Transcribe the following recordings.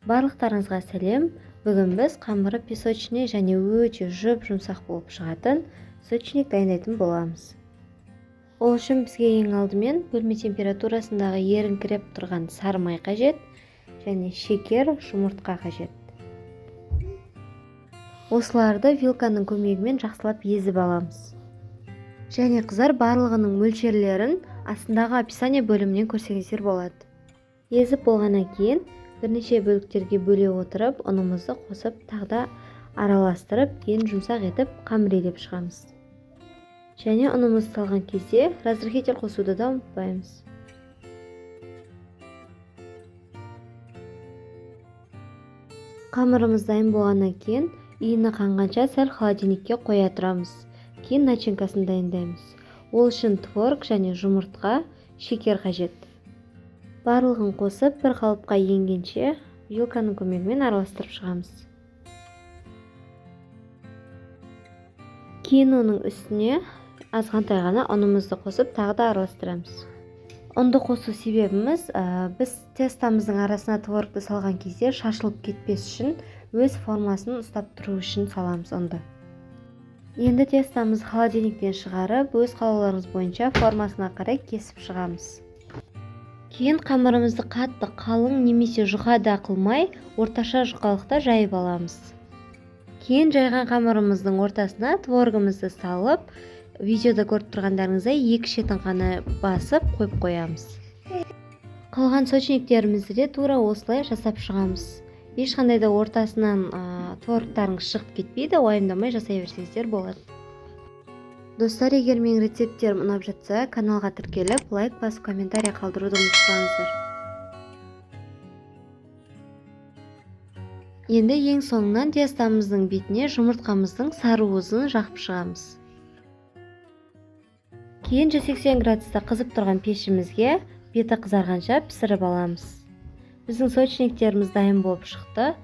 Барлықтарыңызға сәлем. Бүгін біз қамыры песочный және өте жұмсақ болып шығатын сочник дайындайтын боламыз. Ол үшін бізге ең алдымен бөлме температурасындағы еріңкіреп тұрған сары май қажет және шекер, жұмыртқа қажет. Осыларды вилканың көмегімен жақсылап езіп аламыз. Және қыздар, барлығының мөлшерлерін астындағы описание бөлімінен көрсеңіздер болады. Езіп болғаннан кейін бірнеше бөліктерге бөле отырып, ұнымызды қосып, тағда араластырып, кейін жұмсақ етіп қамырелеп шығамыз. Және ұнымызды салған кезде разрыхитель қосуды да ұмытпаймыз. Қамырымыз дайын болғаннан кейін иіні қанғанша сәл холодильникке қоя тұрамыз. Кейін начинкасын дайындаймыз. Ол үшін творог және жұмыртқа, шекер қажет. Барлығын қосып, бір қалыпқа енгенше вилканың көмегімен араластырып шығамыз. Кейін оның үстіне азғантай ғана ұнымызды қосып, тағы да араластырамыз. Ұнды қосу себебіміз, біз тестамыздың арасына творогты салған кезде шашылып кетпес үшін, өз формасын ұстап тұру үшін саламыз ұнды. Енді тестамызды холодильниктен шығарып, өз қалауларыңыз бойынша формасына қарай кесіп шығамыз. Кейін қамырымызды қатты, қалың немесе жұқа да қылмай, орташа жұқалықта жайып аламыз. Кейін жайған қамырымыздың ортасына творогымызды салып, видеода көріп тұрғандарыңыздай екі шетін ғана басып қойып қоямыз. Қалған сочниктерімізді де тура осылай жасап шығамыз. Ешқандай да ортасынан творогтарыңыз шығып кетпейді, уайымдамай жасай берсеңіздер болады. Достар, егер менің рецепттерім ұнап жатса, каналға тіркеліп, лайк басып, комментарий қалдыруды ұмытпаңыздар. Енді ең соңынан тестамыздың бетіне жұмыртқамыздың сары уызын жағып шығамыз. Кейін 180 градуста қызып тұрған пешімізге беті қызарғанша пісіріп аламыз. Біздің сочниктеріміз дайын болып шықты.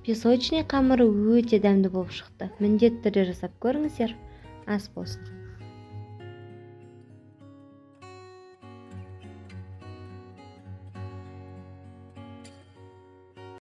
Песочный қамыры өте дәмді болып шықты. Міндетті түрде жасап көріңіздер. Ас болсын.